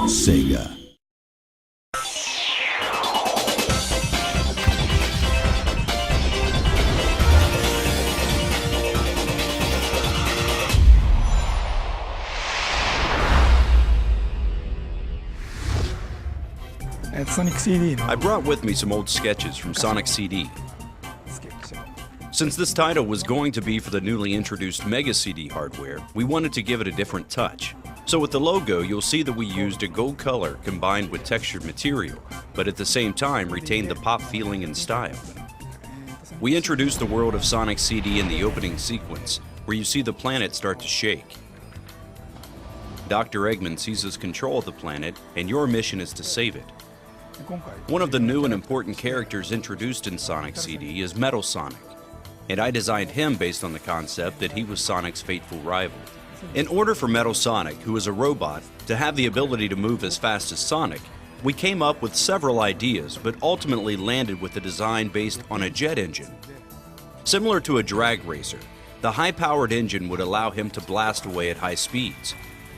Sega. Sonic CD I brought with me some old sketches from Sonic CD. Since this title was going to be for the newly introduced Mega CD hardware, we wanted to give it a different touch. So with the logo, you'll see that we used a gold color combined with textured material, but at the same time retained the pop feeling and style. We introduced the world of Sonic CD in the opening sequence, where you see the planet start to shake. Dr. Eggman seizes control of the planet, and your mission is to save it. One of the new and important characters introduced in Sonic CD is Metal Sonic, and I designed him based on the concept that he was Sonic's fateful rival. In order for Metal Sonic, who is a robot, to have the ability to move as fast as Sonic, we came up with several ideas, but ultimately landed with a design based on a jet engine. Similar to a drag racer, the high-powered engine would allow him to blast away at high speeds.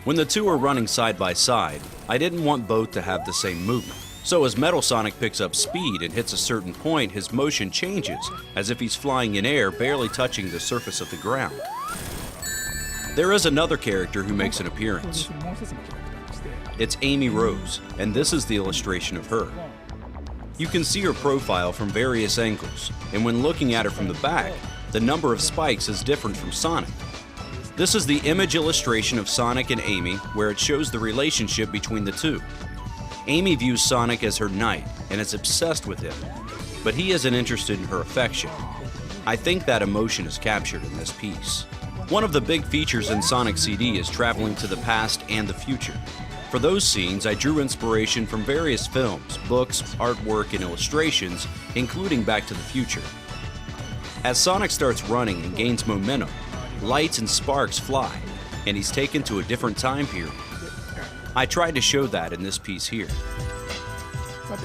When the two are running side by side, I didn't want both to have the same movement. So as Metal Sonic picks up speed and hits a certain point, his motion changes, as if he's flying in air, barely touching the surface of the ground. There is another character who makes an appearance. It's Amy Rose, and this is the illustration of her. You can see her profile from various angles, and when looking at her from the back, the number of spikes is different from Sonic. This is the image illustration of Sonic and Amy, where it shows the relationship between the two. Amy views Sonic as her knight and is obsessed with him, but he isn't interested in her affection. I think that emotion is captured in this piece. One of the big features in Sonic CD is traveling to the past and the future. For those scenes, I drew inspiration from various films, books, artwork, and illustrations, including Back to the Future. As Sonic starts running and gains momentum, lights and sparks fly, and he's taken to a different time period. I tried to show that in this piece here.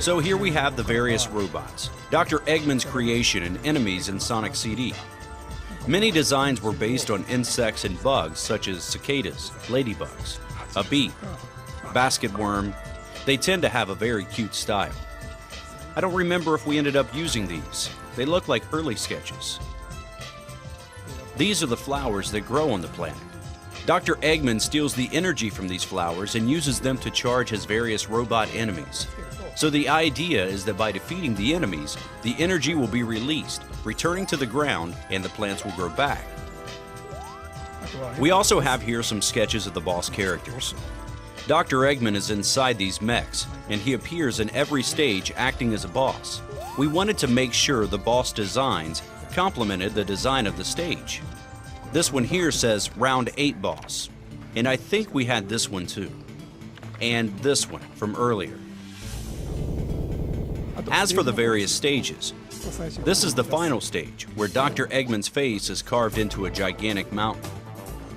So here we have the various robots, Dr. Eggman's creation and enemies in Sonic CD. Many designs were based on insects and bugs such as cicadas, ladybugs, a bee, basket worm. They tend to have a very cute style. I don't remember if we ended up using these. They look like early sketches. These are the flowers that grow on the planet. Dr. Eggman steals the energy from these flowers and uses them to charge his various robot enemies. So the idea is that by defeating the enemies, the energy will be released, returning to the ground, and the plants will grow back. We also have here some sketches of the boss characters. Dr. Eggman is inside these mechs, and he appears in every stage acting as a boss. We wanted to make sure the boss designs complemented the design of the stage. This one here says Round 8 Boss, and I think we had this one too. And this one from earlier. As for the various stages, this is the final stage, where Dr. Eggman's face is carved into a gigantic mountain.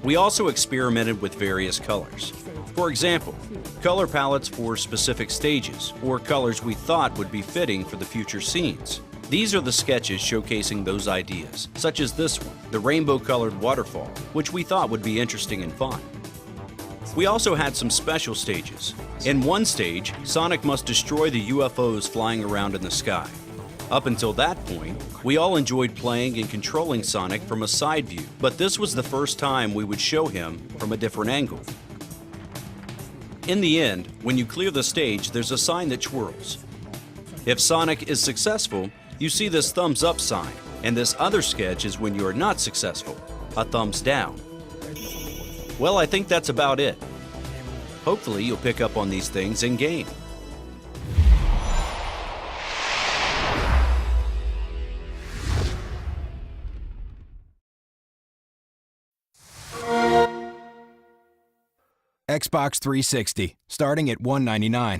We also experimented with various colors. For example, color palettes for specific stages, or colors we thought would be fitting for the future scenes. These are the sketches showcasing those ideas, such as this one, the rainbow-colored waterfall, which we thought would be interesting and fun. We also had some special stages. In one stage, Sonic must destroy the UFOs flying around in the sky. Up until that point, we all enjoyed playing and controlling Sonic from a side view, but this was the first time we would show him from a different angle. In the end, when you clear the stage, there's a sign that twirls. If Sonic is successful, you see this thumbs up sign, and this other sketch is when you are not successful, a thumbs down. Well, I think that's about it. Hopefully you'll pick up on these things in game. Xbox 360, starting at $199.